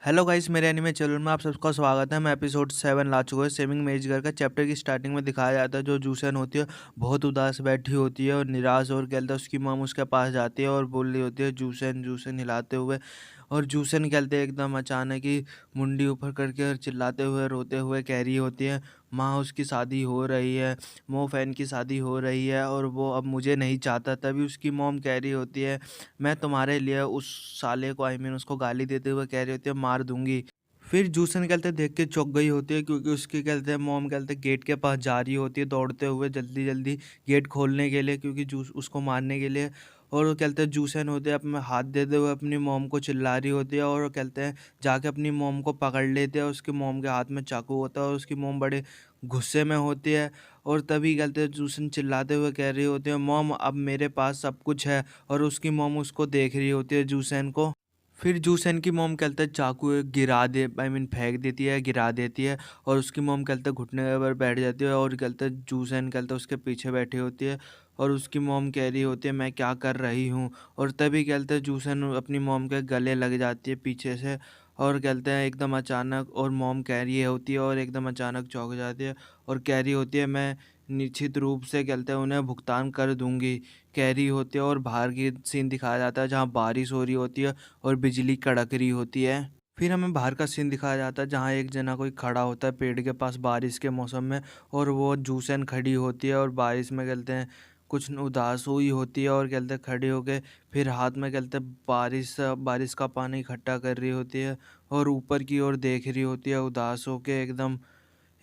Hello guys, मेरे anime channel में आप सबका स्वागत है। मैं एपिसोड 7 ला चुका हूँ। सेविंग मेजगर का चैप्टर की स्टार्टिंग में दिखाया जाता है जो जूसन होती है बहुत उदास बैठी होती है और निराश, और कहता है उसकी मॉम उसके पास जाती है और बोल रही होती है जूसन जूसन हिलाते हुए। और जूसन कहते एकदम अचानक ही मुंडी ऊपर करके और चिल्लाते हुए रोते हुए कह रही होती है, माँ उसकी शादी हो रही है, मो फैन की शादी हो रही है और वो अब मुझे नहीं चाहता। तभी उसकी मॉम कह रही होती है, मैं तुम्हारे लिए उस साले को उसको गाली देते हुए कह रही होती है, मार दूंगी। फिर जूसन कहते देख के चौंक गई होती है क्योंकि उसकी कहते हैं मॉम कहते गेट के पास जा रही होती है दौड़ते हुए जल्दी जल्दी गेट खोलने के लिए, क्योंकि जूस उसको मारने के लिए। और वो कहते हैं जूसन होते हैं अपने हाथ देते हुए अपनी मॉम को चिल्ला रही होती है और वो कहते हैं जाके अपनी मॉम को पकड़ लेते हैं। उसकी मॉम के हाथ में चाकू होता है और उसकी मॉम बड़े गुस्से में होती है। और तभी कहते हैं जूसन चिल्लाते हुए कह रही होती है, मॉम अब मेरे पास सब कुछ है। और उसकी मॉम उसको देख रही होती है जूसन को। फिर जूसन की मॉम कहते हैं चाकू गिरा दे फेंक देती है, गिरा देती है। और उसकी मॉम कहते हैं घुटने पर बैठ जाती है और कहते हैं जूसन कहते हैं उसके पीछे बैठी होती है। और उसकी मॉम कह रही होती है मैं क्या कर रही हूँ। और तभी कहते हैं जूसन अपनी मॉम के गले लग जाती है पीछे से। और कहते हैं एकदम अचानक, और मॉम कह रही होती है और एकदम अचानक चौंक जाती है और कह रही होती है मैं निश्चित रूप से कहते हैं उन्हें भुगतान कर दूंगी, कह रही होती है। और बाहर की सीन दिखाया जाता है जहाँ बारिश हो रही होती है और बिजली कड़क रही होती है। फिर हमें बाहर का सीन दिखाया जाता है जहाँ एक जना कोई खड़ा होता है पेड़ के पास बारिश के मौसम में। और वो जूसन खड़ी होती है और बारिश में कहते हैं कुछ उदास हुई होती है और कहते हैं खड़ी होके फिर हाथ में कहते हैं बारिश बारिश का पानी इकट्ठा कर रही होती है और ऊपर की ओर देख रही होती है उदास होके एकदम,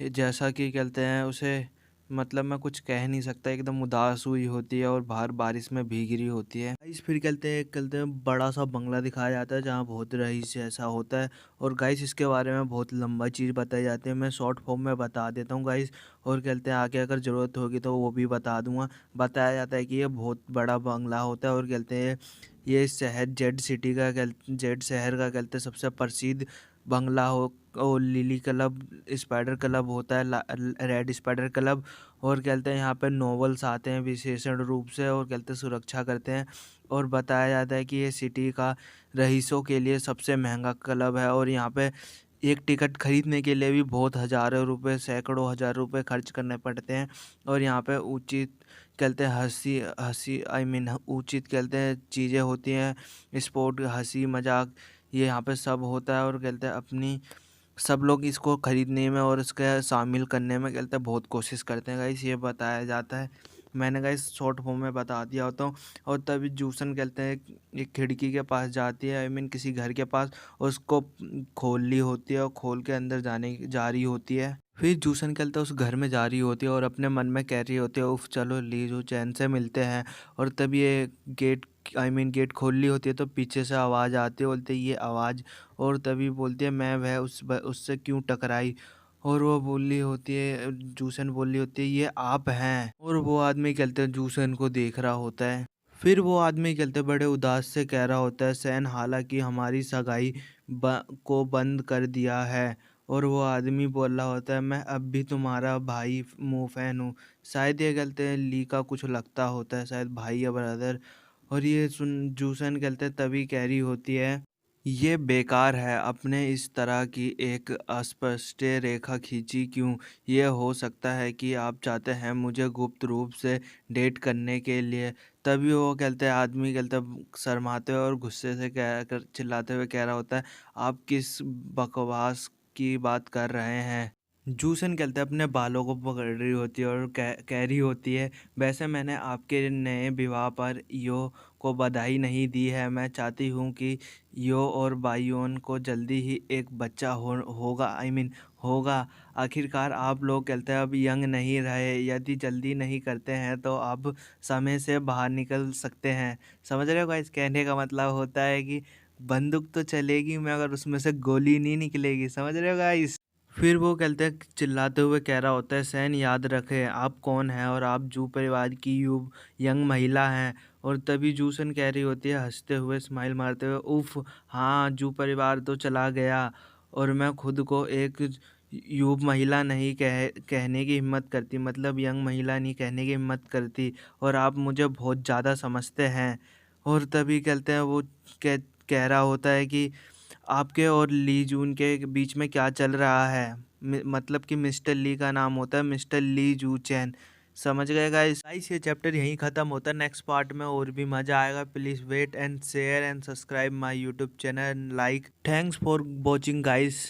जैसा कि कहते हैं उसे, मतलब मैं कुछ कह नहीं सकता, एकदम उदास हुई होती है और बाहर बारिश में भीग रही होती है। गाइस फिर कहते हैं बड़ा सा बंगला दिखाया जाता है जहाँ बहुत रईस ऐसा होता है। और गाइस इसके बारे में बहुत लंबा चीज़ बताई जाती है, मैं शॉर्ट फॉर्म में बता देता हूँ गाइस। और कहते हैं आगे अगर ज़रूरत होगी तो वो भी बता दूंगा। बताया जाता है कि ये बहुत बड़ा बंगला होता है और कहते हैं ये शहर जेड सिटी का जेड शहर का कहते हैं सबसे प्रसिद्ध बंगला हो। और लिली क्लब स्पाइडर क्लब होता है, रेड स्पाइडर क्लब। और कहते हैं यहाँ पे नॉवेल्स आते हैं विशेषण रूप से और कहते हैं सुरक्षा करते हैं। और बताया जाता है कि ये सिटी का रईसों के लिए सबसे महंगा क्लब है। और यहाँ पे एक टिकट खरीदने के लिए भी बहुत हज़ारों रुपए, सैकड़ों हज़ार रुपए खर्च करने पड़ते हैं। और यहाँ पे उचित कहते हैं हंसी हंसी उचित कहते हैं चीज़ें होती हैं, स्पोर्ट हंसी मजाक, ये यहाँ पे सब होता है। और कहते हैं अपनी सब लोग इसको खरीदने में और इसके शामिल करने में कहते हैं बहुत कोशिश करते हैं गाइस, ये बताया जाता है। मैंने गाइस शॉर्ट फॉर्म में बता दिया होता हूँ। और तभी जूसन कहते हैं एक खिड़की के पास जाती है, किसी घर के पास, और उसको खोल ली होती है और खोल के अंदर जा रही होती है। फिर जूसन कहते हैं उस घर में जा रही होती है और अपने मन में कह रही होती है उफ चलो लीजो चैन से मिलते हैं। और तभी ये गेट गेट खोल ली होती है तो पीछे से आवाज़ आती है, बोलते ये आवाज़। और तभी बोलती है मैं वह उससे क्यों टकराई। और वो बोल रही होती है जूसन बोल रही होती है ये आप हैं। और वो आदमी कहते हैं जूसन को देख रहा होता है। फिर वो आदमी कहते बड़े उदास से कह रहा होता है सैन हालांकि हमारी सगाई को बंद कर दिया है। और वो आदमी बोल रहा होता है मैं अब भी तुम्हारा भाई फैन हूँ। शायद ये कहते हैं ली का कुछ लगता होता है, शायद भाई या ब्रदर। और ये सुन जूसन कहते हैं तभी कह रही होती है ये बेकार है, अपने इस तरह की एक अस्पष्ट रेखा खींची क्यों। ये हो सकता है कि आप चाहते हैं मुझे गुप्त रूप से डेट करने के लिए। तभी वो कहते हैं आदमी कहते हैं शर्माते हुए और गुस्से से कह कर चिल्लाते हुए कह रहा होता है आप किस बकवास की बात कर रहे हैं। जूसन कहते हैं अपने बालों को पकड़ रही होती है और कह रही होती है वैसे मैंने आपके नए विवाह पर यो को बधाई नहीं दी है। मैं चाहती हूँ कि यो और बायोन को जल्दी ही एक बच्चा होगा, होगा। आखिरकार आप लोग कहते हैं अब यंग नहीं रहे, यदि जल्दी नहीं करते हैं तो आप समय से बाहर निकल सकते हैं। समझ रहे हो गाइस, कहने का मतलब होता है कि बंदूक तो चलेगी मगर उसमें से गोली नहीं निकलेगी। समझ रहे हो गाइस। फिर वो कहते हैं चिल्लाते हुए कह रहा होता है सैन याद रखें आप कौन हैं और आप जू परिवार की यंग महिला हैं। और तभी जूसन कह रही होती है हंसते हुए स्माइल मारते हुए उफ हाँ जू परिवार तो चला गया और मैं खुद को एक युव महिला नहीं कहने की हिम्मत करती, मतलब यंग महिला नहीं कहने की हिम्मत करती। और आप मुझे बहुत ज़्यादा समझते हैं। और तभी कहते हैं वो कह कह रहा होता है कि आपके और ली जून के बीच में क्या चल रहा है। मतलब कि मिस्टर ली का नाम होता है मिस्टर ली जू चैन। समझ गए गाइस। गाइस ये चैप्टर यहीं ख़त्म होता है। नेक्स्ट पार्ट में और भी मज़ा आएगा। Please wait and share and subscribe my YouTube channel. Like thanks for watching guys.